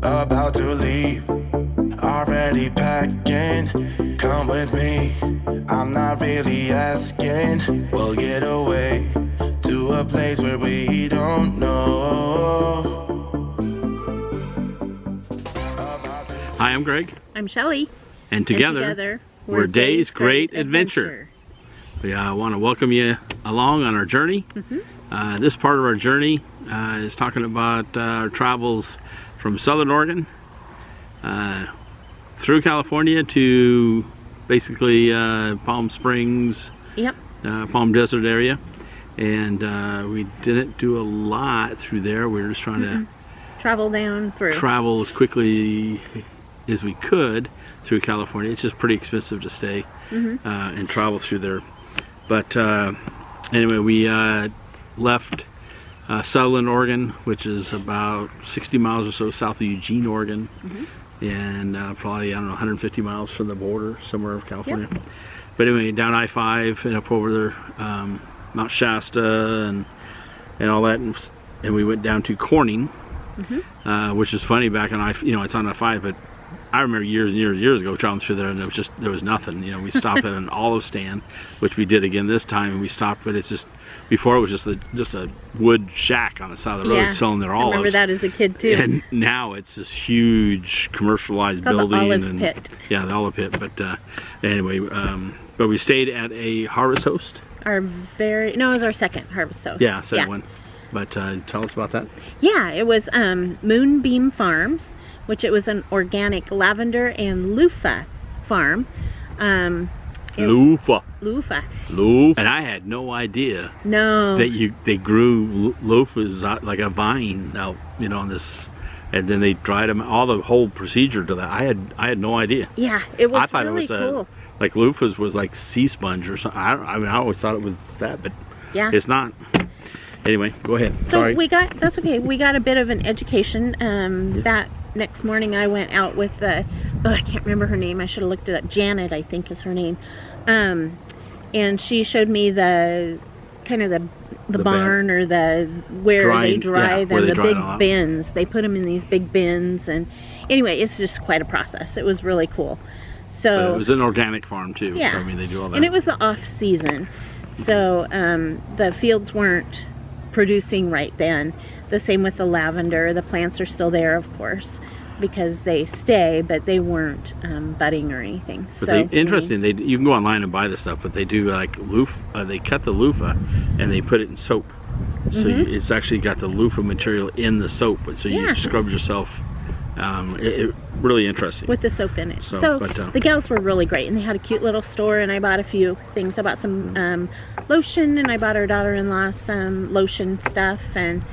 about to leave, already packing. Come with me, I'm not really asking. We'll get away to a place where we don't know. Hi, I'm Greg. I'm Shelly. And together we're Day's Great Adventure. We want to welcome you along on our journey. This part of our journey is talking about our travels from Southern Oregon through California to basically Palm Springs, Palm Desert area. And we didn't do a lot through there. We were just trying to travel as quickly as we could through California. It's just pretty expensive to stay and travel through there. But anyway, we left Sutherland, Oregon, which is about 60 miles or so south of Eugene, Oregon, and probably, I don't know, 150 miles from the border somewhere of California. But anyway, down I-5 and up over there, Mount Shasta and all that, and we went down to Corning, which is funny. Back on it's on I-5, but I remember years and years ago traveling through there, and there was nothing. We stopped at an olive stand, which we did again this time, and we stopped, but it's just, before it was just a wood shack on the side of the road selling their olives. I remember that as a kid too. And now it's this huge commercialized building. The olive pit. Yeah, the olive pit. But anyway, but we stayed at a Harvest Host. It was our second Harvest Host. Yeah, second one. But tell us about that. Yeah, it was Moonbeam Farms, which it was an organic lavender and loofah farm. Loofah. And I had no idea that they grew loofahs like a vine out, on this, and then they dried them. All the whole procedure to that, I had no idea. Yeah, it was. I thought really it was cool. Like loofahs was like sea sponge or something. I always thought it was that, but it's not. Anyway, go ahead. So that's okay. We got a bit of an education. That next morning I went out with I can't remember her name. I should have looked it up. Janet, I think, is her name. And she showed me the kind of the barn, or where they dry them, the big bins. They put them in these big bins, and anyway, it's just quite a process. It was really cool. So but it was an organic farm too. Yeah. So I mean, they do all that. And it was the off season, so the fields weren't producing right then. The same with the lavender. The plants are still there, of course, because they stay, but they weren't budding or anything. But interesting. You can go online and buy this stuff, but they do like they cut the loofah and they put it in soap. So it's actually got the loofah material in the soap, so you scrub yourself. Really interesting with the soap in it. So the gals were really great, and they had a cute little store, and I bought a few things. I bought some lotion, and I bought our daughter-in-law some lotion stuff, and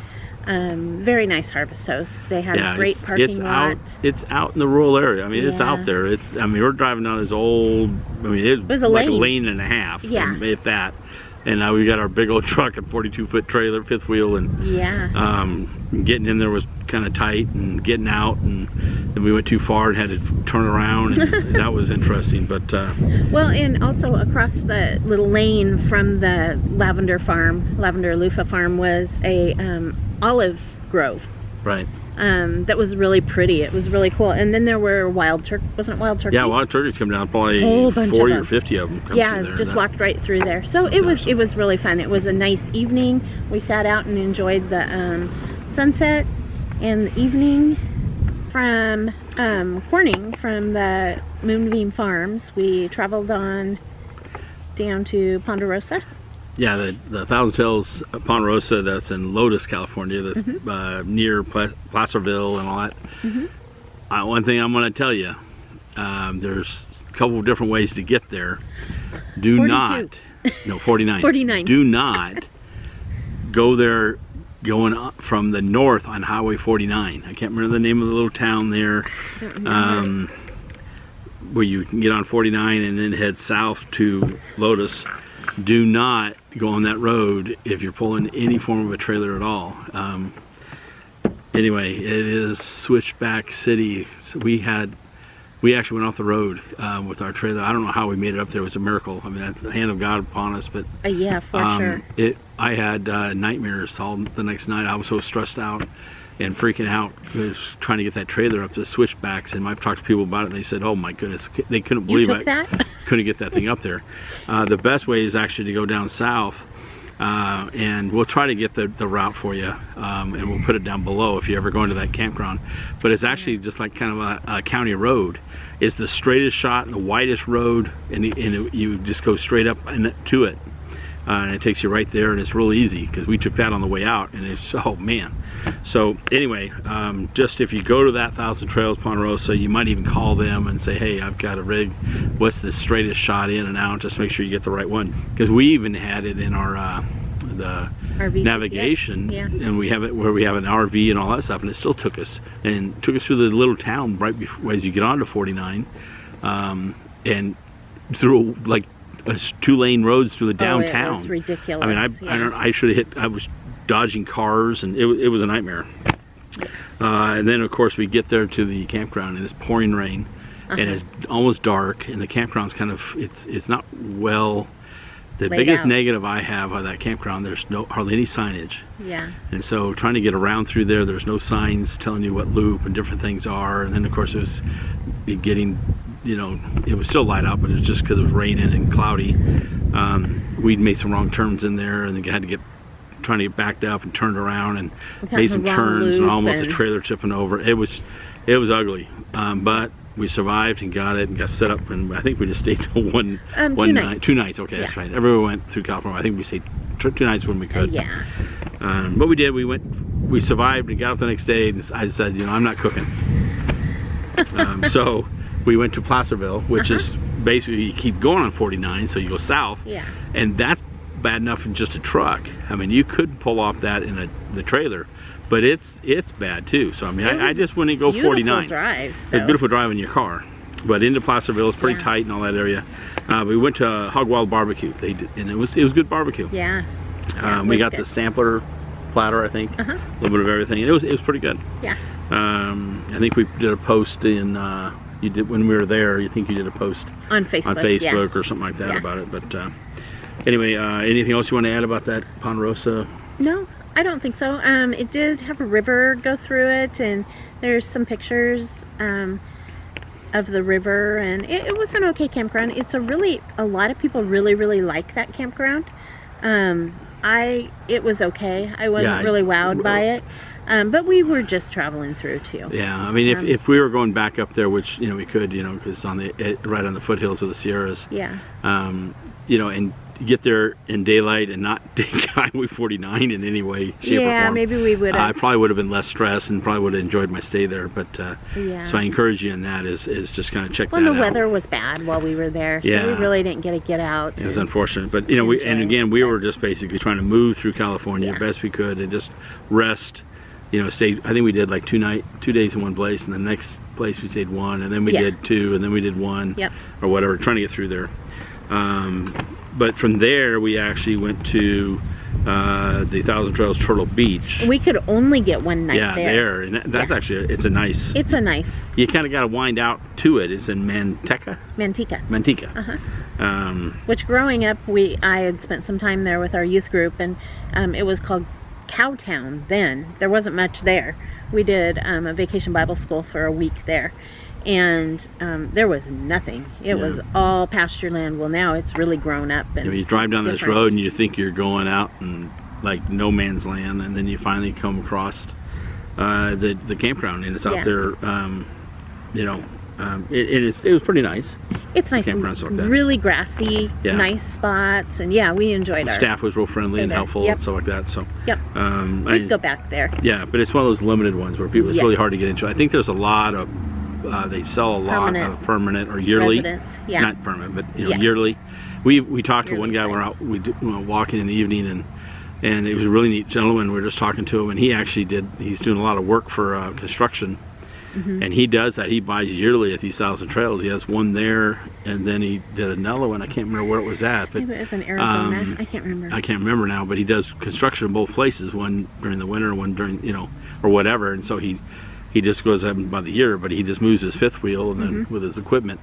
very nice Harvest Host. They had a great parking lot. It's out in the rural area. I mean, it's out there. We're driving down this old, it was like a lane and a half, if that. And now we got our big old truck and 42-foot trailer, fifth wheel, and getting in there was kind of tight, and getting out, and then we went too far and had to turn around, and that was interesting. But well, and also across the little lane from the lavender loofah farm, was a olive grove. Right. That was really pretty. It was really cool. And then there were wasn't it wild turkeys? Yeah, wild turkeys come down, probably 40 or 50 of them come through there. Just walked right through there. So it was really fun. It was a nice evening. We sat out and enjoyed the sunset and the evening. From Corning, from the Moonbeam Farms, we traveled on down to Ponderosa. Yeah, the Thousand Hills Ponderosa, that's in Lotus, California. That's near Placerville and all that. One thing I'm going to tell you, there's a couple of different ways to get there. 49. 49. Do not go there going up from the north on Highway 49. I can't remember the name of the little town there. Where you can get on 49 and then head south to Lotus. Do not go on that road if you're pulling any form of a trailer at all. Anyway, it is switchback city. So we actually went off the road with our trailer. I don't know how we made it up there. It was a miracle. I mean, that's the hand of God upon us. But yeah, for sure. I had nightmares all the next night. I was so stressed out. and freaking out because trying to get that trailer up to the switchbacks. And I've talked to people about it, and they said, "Oh my goodness, they couldn't believe took it. that? Couldn't get that thing up there." The best way is actually to go down south, and we'll try to get the route for you, and we'll put it down below if you ever go into that campground. But it's actually just like kind of a county road. It's the straightest shot and the widest road, and you just go straight up to it. And it takes you right there, and it's real easy because we took that on the way out, and it's, oh man. So anyway, just if you go to that Thousand Trails Ponderosa, you might even call them and say, "Hey, I've got a rig. What's the straightest shot in and out?" Just make sure you get the right one, because we even had it in our the RV navigation, GPS. Yeah. and we have it where we have an RV and all that stuff, and it still took us through the little town right before as you get onto 49, and through like 2-lane roads through the downtown. It was ridiculous. I mean, I should have hit. I was dodging cars, and it was a nightmare. And then of course we get there to the campground, and it's pouring rain, and it's almost dark, and the campground's kind of it's not well. The Laid biggest out. negative I have of that campground, there's hardly any signage. Yeah. And so trying to get around through there's no signs telling you what loop and different things are. And then of course it was getting, it was still light out, but it was just because it was raining and cloudy. We'd made some wrong turns in there, and then had to trying to get backed up and turned around, and made some the wrong turns, and loop almost a and- trailer tipping over. It was ugly, but we survived and got it and got set up, and I think we just stayed one 2 night. nights. 2 nights, okay, that's Yeah. right. Everyone went through California. I think we stayed 2 nights when we could. Yeah. But we did. We survived and got up the next day, and I said, I'm not cooking. So we went to Placerville, which is basically, you keep going on 49, so you go south. Yeah. And that's bad enough in just a truck. I mean, you could pull off that in the trailer, but it's bad too. So I mean, I just wouldn't go 49. Drive. It's Though. a beautiful drive in your car, but into Placerville, it's pretty Yeah. tight and all that area. We went to Hog Wild Barbecue. They did, and it was good barbecue. Yeah. We was got good. the sampler platter, I think, a little bit of everything. It was pretty good. Yeah. I think we did a post in. You did when we were there. You think you did a post On Facebook. on Facebook Yeah. or something like that Yeah. about it. But anyway, anything else you want to add about that Ponderosa? No, I don't think so. It did have a river go through it, and there's some pictures of the river, and it was an okay campground. It's a lot of people really, really like that campground. It was okay. I wasn't Yeah, really wowed by it. But we were just traveling through too. Yeah, I mean, if we were going back up there, which we could, because right on the foothills of the Sierras. Yeah. And get there in daylight and not take Highway 49 in any way, shape, or Yeah, form. maybe we would I have. probably would have been less stressed and probably would have enjoyed my stay there. But Yeah. so I encourage you in that is just kind of check Well, that the out. weather was bad while we were there, so we Yeah. really didn't get out. It was and- unfortunate, but we were just basically trying to move through California Yeah. best we could and just rest. Stay. I think we did like 2 days in one place, and the next place we stayed 1, and then we Yeah. did 2, and then we did 1, Yep. or whatever, trying to get through there. But from there, we actually went to the Thousand Trails Turtle Beach. We could only get one night Yeah, there. and that's actually it's a nice. It's a nice You kind of got to wind out to it. It's in Manteca. Manteca. Manteca. Which growing up, I had spent some time there with our youth group, and it was called Cowtown then. There wasn't much there. We did a vacation Bible school for a week there, and there was nothing. It was all pasture land. Well, now it's really grown up. And You drive it's down this different. road and you think you're going out in like no man's land, and then you finally come across the campground, and it's out Yeah. there. It was pretty nice. It's nice, campgrounds like that. really grassy, Yeah. nice spots, and yeah, we enjoyed The our staff was real friendly stay and there. helpful Yep. and stuff like that. So Yep. We'd go back there. yeah, but it's one of those limited ones where people it's really Yes. hard to get into. I think there's a lot of they sell a lot Permanent of permanent or yearly, residents, yeah. not permanent, but Yeah. yearly. We talked to one Yearly guy. We're out sites. we were walking in the evening, and it was a really neat gentleman. We were just talking to him, and he's doing a lot of work for construction. Mm-hmm. And he does that. He buys yearly at these Thousand Trails. He has one there, and then he did another one. I can't remember where it was at, but Maybe it was in Arizona. I can't remember. I can't remember now. But he does construction in both places. One during the winter, one during or whatever. And so he just goes up by the year, but he just moves his fifth wheel and then Mm-hmm. with his equipment,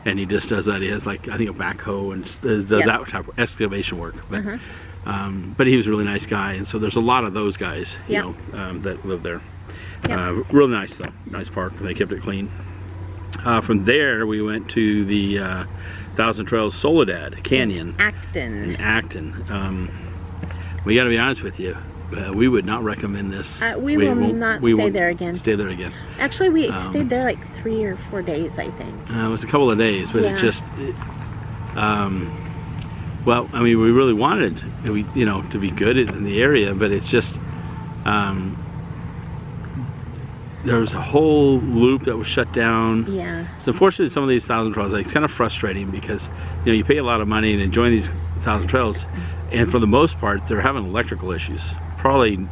and he just does that. He has like I think a backhoe and does Yeah. that type of excavation work. But he was a really nice guy, and so there's a lot of those guys, Yeah. that live there. Yeah. Real nice though, nice park. They kept it clean. From there, we went to the Thousand Trails Soledad Canyon Acton. in Acton. We got to be honest with you. We would not recommend this. We will not stay there again. Stay there again. Actually, we stayed there like 3 or 4 days, I think. It was a couple of days, but Yeah. it just, well, I mean, we really wanted, to be good in the area, but it's just, there was a whole loop that was shut down. Yeah. So unfortunately, some of these Thousand Trails, it's kind of frustrating because, you pay a lot of money and enjoy these Thousand Trails, and for the most part, they're having electrical issues. Probably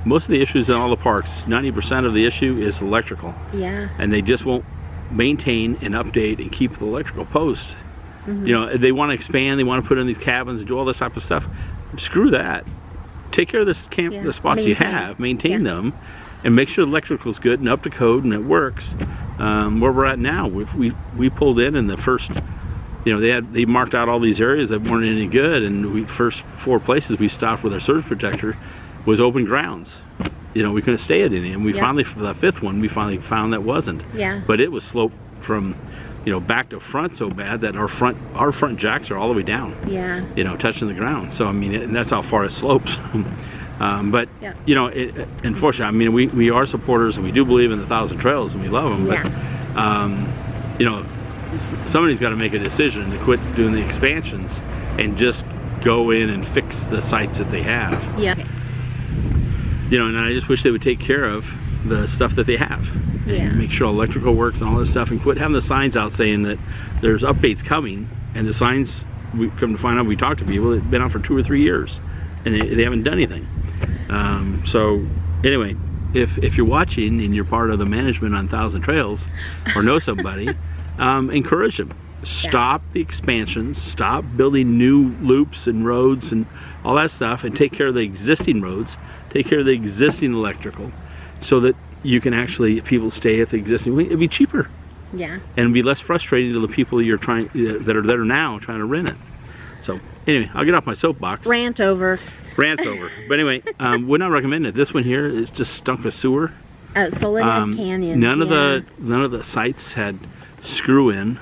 most of the issues in all the parks, 90% of the issue is electrical. Yeah. And they just won't maintain and update and keep the electrical post. They want to expand, they want to put in these cabins and do all this type of stuff. Screw that. Take care of this the spots you have, maintain them, and make sure the electrical is good and up to code and it works. Where we're at now, we pulled in the first, they marked out all these areas that weren't any good, and first 4 places we stopped with our surge protector was open grounds. We couldn't stay at any, and we finally, for the 5th one, we finally found that wasn't. Yeah. But it was sloped from, back to front so bad that our front jacks are all the way down. Yeah. Touching the ground. So I mean, and that's how far it slopes. But Yeah. unfortunately, I mean, we are supporters and we do believe in the Thousand Trails and we love them. But somebody's got to make a decision to quit doing the expansions and just go in and fix the sites that they have. Yeah. And I just wish they would take care of the stuff that they have. Yeah. And make sure electrical works and all this stuff, and quit having the signs out saying that there's updates coming, and the signs, we come to find out, we talked to people, they've been out for 2 or 3 years and they haven't done anything. So anyway, if you're watching and you're part of the management on Thousand Trails or know somebody, encourage them. Stop the expansions, stop building new loops and roads and all that stuff, and take care of the existing roads, take care of the existing electrical, so that you can actually, if people stay at the existing, it'd be cheaper. Yeah. And be less frustrating to the people you're trying, that are there now trying to rent it. So anyway, I'll get off my soapbox. Rant over. Rant over. But anyway, would not recommend it. This one here is just stunk with sewer. Soledad Canyon. None of the sites had screw-in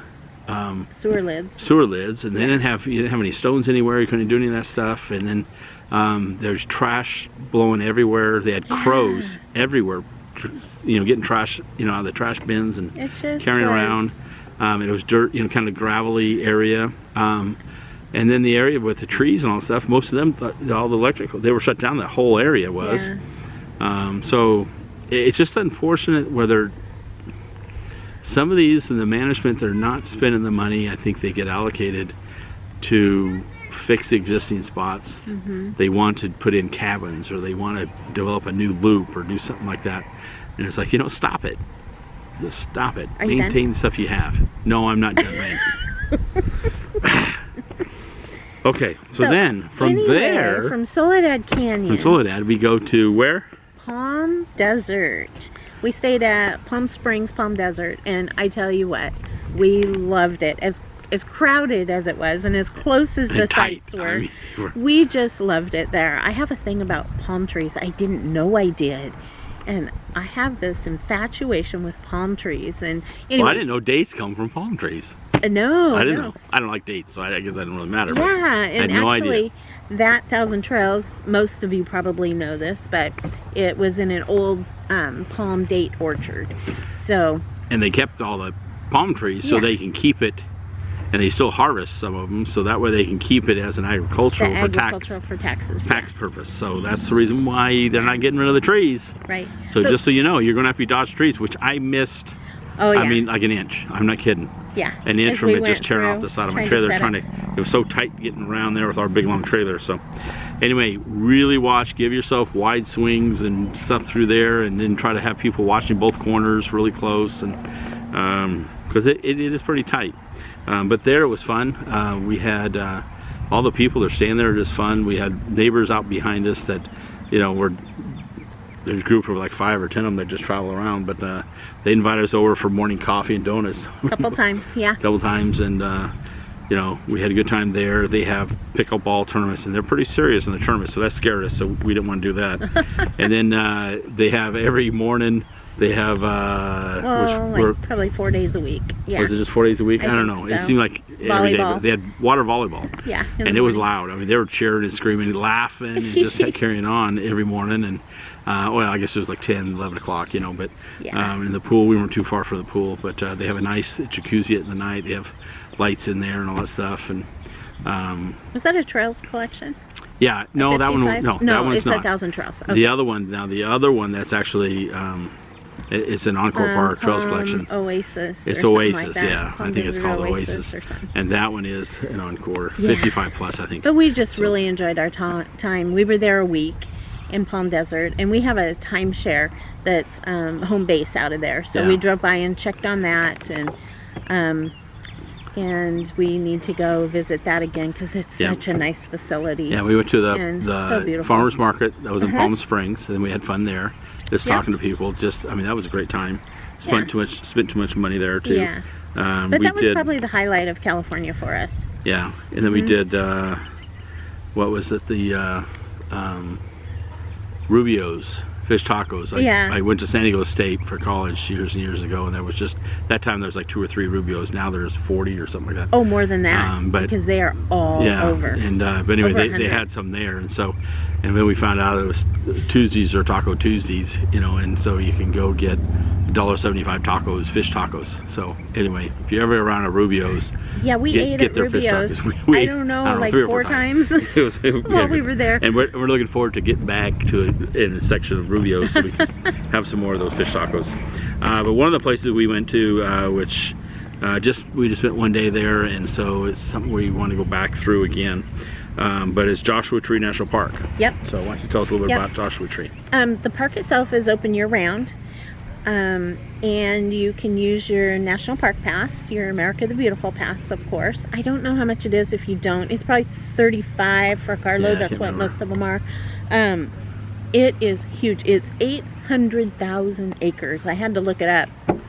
sewer lids. And you didn't have any stones anywhere. You couldn't do any of that stuff. And then there's trash blowing everywhere. They had crows everywhere, getting trash, out of the trash bins and carrying around. It was dirt, kind of gravelly area. And then the area with the trees and all that stuff, most of them, all the electrical, they were shut down. The whole area was. Yeah. So it's just unfortunate whether some of these in the management, they're not spending the money. I think they get allocated to fix the existing spots. They want to put in cabins, or they want to develop a new loop or do something like that. And it's like, stop it. Just stop it. Are you Maintain done? the stuff you have. No, I'm not done ranting. Okay, so then from there, from Soledad Canyon, from Soledad, we go to where? Palm Desert. We stayed at Palm Springs, Palm Desert, and I tell you what, we loved it. As crowded as it was, and as close as the sites were, we just loved it there. I have a thing about palm trees. I didn't know I did. And I have this infatuation with palm trees. And anyway, well, I didn't know dates come from palm trees. No, I didn't know. I don't like dates, so I guess that didn't really matter. Yeah, and no actually, idea. That Thousand Trails, most of you probably know this, but it was in an old palm date orchard. So. And they kept all the palm trees so they can keep it, and they still harvest some of them, so that way they can keep it as an agricultural for taxes. Tax purpose. So that's the reason why they're not getting rid of the trees. Right. So just so you know, you're going to have to dodge trees, which I missed. Oh yeah. I mean, like an inch. I'm not kidding. Yeah. An inch As from we it just went tearing off through, the side of my trying to trailer. set It was so tight getting around there with our big long trailer. So anyway, really watch, give yourself wide swings and stuff through there, and then try to have people watching both corners really close, and because it is pretty tight. But there it was fun. We had all the people that are staying there are just fun. We had neighbors out behind us that, there's a group of like 5 or 10 of them that just travel around, but they invited us over for morning coffee and donuts. A couple times, yeah. A couple times, and you know, we had a good time there. They have pickleball tournaments, and they're pretty serious in the tournament, so that scared us, so we didn't want to do that. And then they have every morning, they have, probably 4 days a week. Yeah. Was it just 4 days a week? I don't know. So. It seemed like every day, but they had water volleyball. Yeah. And it was loud. I mean, they were cheering and screaming and laughing and just carrying on every morning. And, well, I guess it was like 10, 11 o'clock, you know, but in the pool, we weren't too far from the pool, but they have a nice jacuzzi at the night. They have lights in there and all that stuff. And was that a Trails collection? yeah, no, that one, no, that one's it's not. 1,000 Trails. Okay. The other one, that's actually, it's an Encore Park Trails collection. Oasis. It's or Oasis, like that. yeah. Palm I think it's Desert called Oasis. or something. And that one is an Encore, Yeah. 55 plus, I think. But we just really enjoyed our time. We were there a week in Palm Desert, and we have a timeshare that's home base out of there. So we drove by and checked on that, and we need to go visit that again because it's such a nice facility. Yeah, we went to so the farmers market that was in Palm Springs, and we had fun there, just talking to people. I mean, that was a great time. Spent too much money there too. Yeah. But that was probably the highlight of California for us. Yeah, and then we did what was it? The Rubio's fish tacos. I went to San Diego State for college years and years ago, and there was that time there was like 2 or 3 Rubios. Now there's 40 or something like that. Oh, more than that, because they are all over. And but anyway, they had some there, and then we found out it was Tuesdays or Taco Tuesdays, you know, and so you can go get $1.75 tacos, fish tacos. So anyway, if you're ever around a Rubio's, we ate at their Rubio's. Fish tacos. I don't know, like 4 times while we were there. And we're looking forward to getting back to in a section of Rubio's so we can have some more of those fish tacos. But one of the places we went to, which we just spent one day there, and so it's something we want to go back through again. But it's Joshua Tree National Park. Yep. So why don't you tell us a little bit about Joshua Tree? The park itself is open year-round. And you can use your National Park Pass, your America the Beautiful Pass, of course. I don't know how much it is if you don't. It's probably $35 for a carload. That's what most of them are. It is huge. It's 800,000 acres. I had to look it up.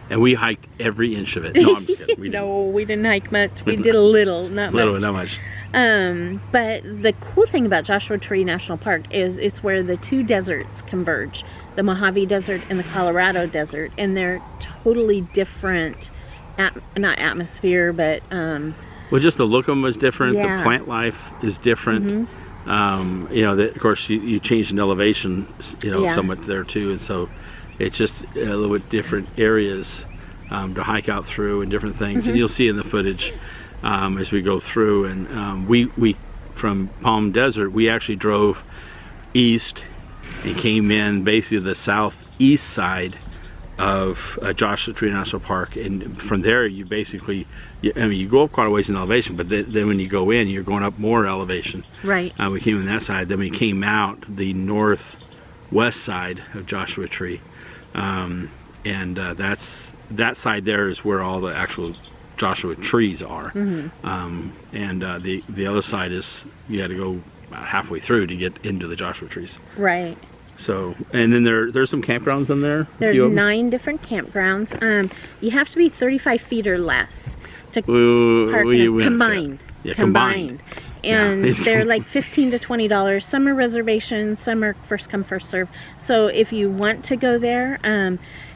And we hiked every inch of it. No, I'm just kidding. We didn't hike much. We did a little, not much. But the cool thing about Joshua Tree National Park is it's where the 2 deserts converge, the Mojave Desert and the Colorado Desert, and they're totally different, not atmosphere, but well, just the look of them is different. The plant life is different. You know, of course, you change in elevation, you know, somewhat there too, and so it's just a little bit different areas to hike out through and different things, and you'll see in the footage as we go through. And we from Palm Desert, we actually drove east and came in basically the southeast side of Joshua Tree National Park, and from there you basically, you go up quite a ways in elevation, but then when you go in, you're going up more elevation. Right. We came in that side, then we came out the northwest side of Joshua Tree, and that side there is where all the actual Joshua trees are, and the other side is you had to go about halfway through to get into the Joshua trees. Right. So, and then there's some campgrounds in there. There's 9 different campgrounds. You have to be 35 feet or less to park combined. Yeah, combined. And they're like $15 to $20. Some are reservations, some are first come, first serve. So if you want to go there,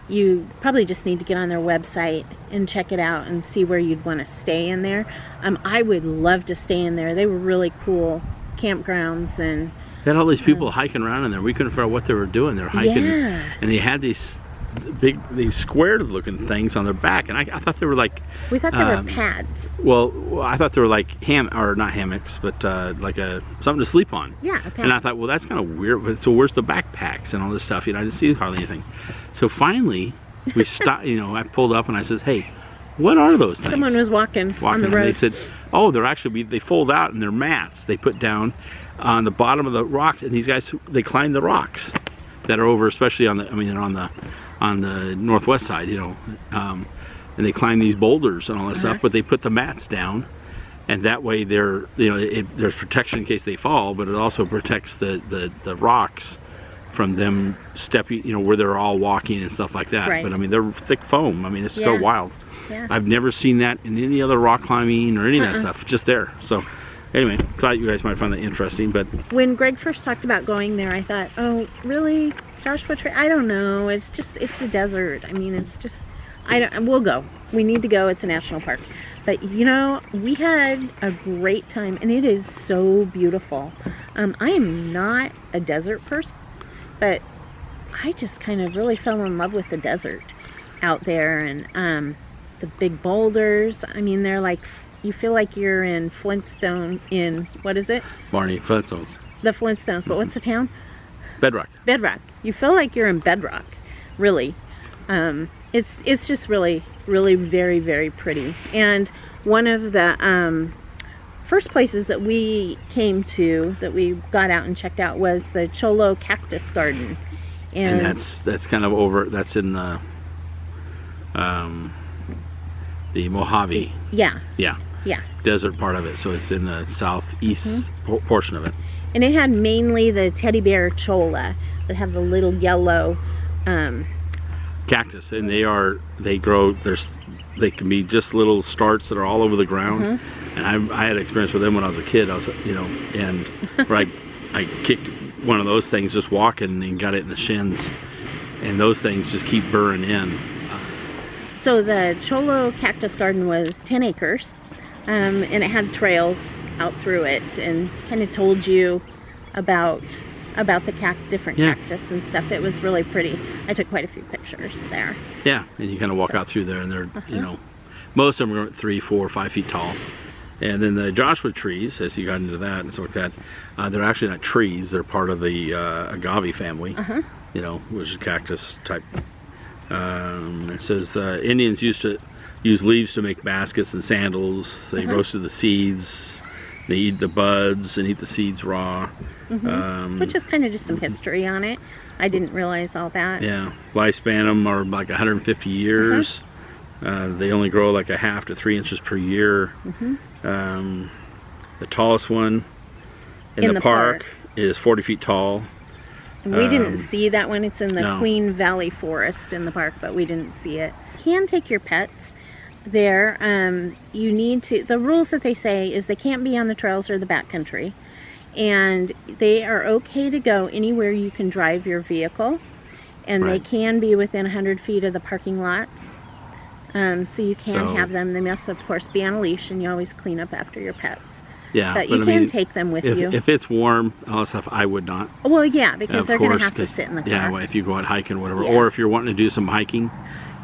you probably just need to get on their website and check it out and see where you'd want to stay in there. I would love to stay in there. They were really cool campgrounds, and they had all these people hiking around in there. We couldn't figure out what they were doing. They're hiking, and they had these squared looking things on their back, and I thought they were like, we thought they were pads. Well, I thought they were like not hammocks, but like something to sleep on. Yeah, a pad. And I thought, well, that's kind of weird. But so where's the backpacks and all this stuff? You know, I didn't see hardly anything. So finally, we stopped. You know, I pulled up and I said, "Hey, what are those things?" Someone was walking on the road. And they said, "Oh, they're actually they fold out and they're mats. They put down on the bottom of the rocks, and these guys they climb the rocks that are over, especially on the northwest side, you know, and they climb these boulders and all that stuff, but they put the mats down, and that way there's protection in case they fall, but it also protects the rocks from them stepping, where they're all walking and stuff like that. Right. But I mean, they're thick foam. I mean, it's so Yeah. wild. Yeah. I've never seen that in any other rock climbing or any of that stuff. Just there. So anyway, thought you guys might find that interesting. But When Greg first talked about going there, I thought, oh, really? Joshua Tree? I don't know. It's the desert. I mean, it's just, we'll go. We need to go. It's a national park. But, we had a great time, and it is so beautiful. I am not a desert person, but I just kind of really fell in love with the desert out there, and the big boulders. I mean, they're like, you feel like you're in what is it? Barney, Flintstones. The Flintstones, but what's the town? Bedrock. Bedrock. You feel like you're in Bedrock, really. It's just really, really very, very pretty. And one of the first places that we came to, that we got out and checked out, was the Cholo Cactus Garden. And that's kind of over, that's in the Mojave. Yeah. Yeah. Yeah. Desert part of it, so it's in the southeast portion of it. And it had mainly the teddy bear cholla that have the little yellow cactus, and they grow. They can be just little starts that are all over the ground. And I had experience with them when I was a kid. I was, and where I kicked one of those things just walking and got it in the shins, and those things just keep burrowing in. So the Cholo Cactus Garden was 10 acres, and it had trails out through it, and kind of told you about the different cactus and stuff. It was really pretty. I took quite a few pictures there. Yeah, and you kind of walk out through there, and they're most of them are 3, 4, 5 feet tall. And then the Joshua trees, as you got into that and stuff like that, they're actually not trees. They're part of the agave family, which is cactus type. It says Indians used to use leaves to make baskets and sandals. They roasted the seeds. They eat the buds and eat the seeds raw. Which is kind of just some history on it. I didn't realize all that. Yeah, lifespan of them are like 150 years. They only grow like 1/2 to 3 inches per year. The tallest one in the park is 40 feet tall. And we didn't see that one. It's in the No. Queen Valley Forest in the park, but we didn't see it. You can take your pets there. You need to, the rules that they say is they can't be on the trails or the backcountry, and they are okay to go anywhere you can drive your vehicle, and they Right. can be within 100 feet of the parking lots. So you can have them. They must, of course, be on a leash, and you always clean up after your pets. Yeah, But you I can mean, take them with if, you. If it's warm, all that stuff, I would not. Well, yeah, because Of they're going to course, have to 'cause, sit in the car. Yeah, well, if you go out hiking or whatever, Yeah. or if you're wanting to do some hiking,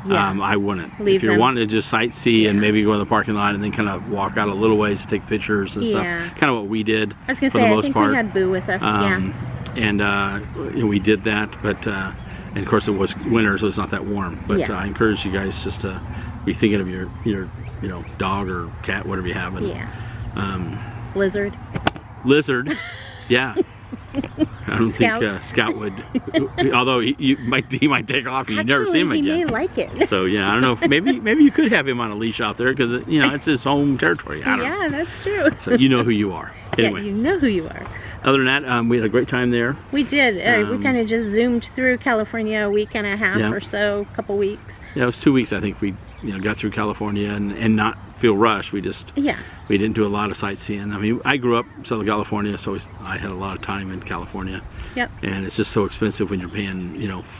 Yeah. I wouldn't. Leave if you're them. wanting to just sightsee and maybe go in the parking lot and then kind of walk out a little ways to take pictures and Yeah. stuff, kind of what we did I was going to for say, the I most think part. we had Boo with us, And we did that, but and of course it was winter, so it's not that warm. But Yeah. I encourage you guys just to be thinking of your dog or cat, whatever you have. And, Lizard. Lizard, yeah. I don't Scout. think Scout would, although he might take off. You never see him he again. may like it. So yeah, I don't know if maybe you could have him on a leash out there because it's his home territory. I don't know. Yeah, that's true. So you know who you are. Anyway, Yeah, you know who you are. other than that, we had a great time there. We did. We kind of just zoomed through California a week and a half Yeah. or so, couple weeks. Yeah, it was 2 weeks. I think we got through California and not feel rushed. We didn't do a lot of sightseeing. I mean, I grew up in Southern California, so I had a lot of time in California. Yep. And it's just so expensive when you're paying,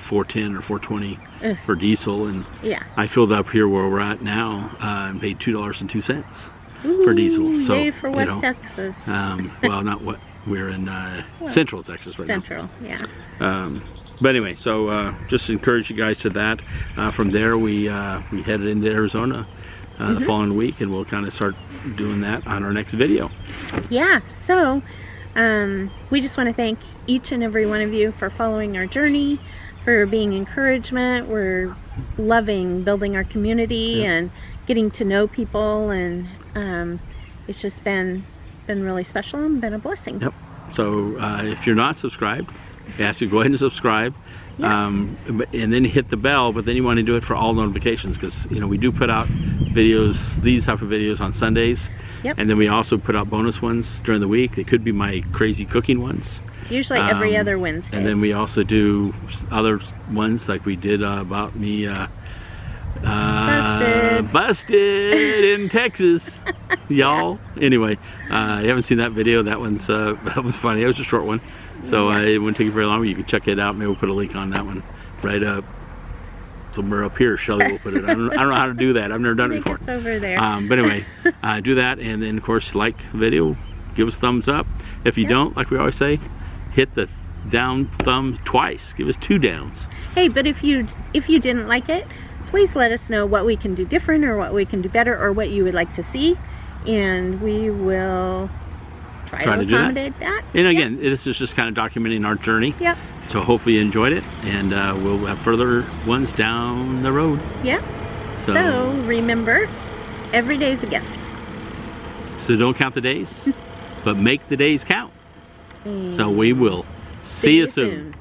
$4.10 or $4.20 for diesel. And Yeah. I filled up here where we're at now and paid $2.02 for diesel. So Yay for West Texas. well, not what we're in Central Texas right Central, yeah. now. But anyway, so just encourage you guys to that. From there, we headed into Arizona the following week, and we'll kind of start doing that on our next video. Yeah, so we just want to thank each and every one of you for following our journey, for being encouragement. We're loving building our community and getting to know people, and it's just been really special and been a blessing. Yep. So if you're not subscribed, I ask you to go ahead and subscribe. And then hit the bell, but then you want to do it for all notifications, because we do put out videos, these type of videos, on Sundays. Yep. And then we also put out bonus ones during the week. They could be my crazy cooking ones, Usually every other Wednesday. And then we also do other ones like we did about me busted in Texas, y'all. Anyway, you haven't seen that video. That one's that was funny. It was a short one, so it wouldn't take you very long. You can check it out. Maybe we'll put a link on that one right up somewhere up here. Shelly will put it. I don't know how to do that. I've never done it before. It's over there. But anyway, do that, and then of course like the video, give us a thumbs up. If you don't, like we always say, hit the down thumb twice. Give us 2 downs. Hey, but if you didn't like it, please let us know what we can do different or what we can do better or what you would like to see, and we will try to accommodate that. And again, this is just kind of documenting our journey. Yep. So hopefully you enjoyed it, and we'll have further ones down the road. Yep. So remember, every day's a gift. So don't count the days, but make the days count. So we will see you soon.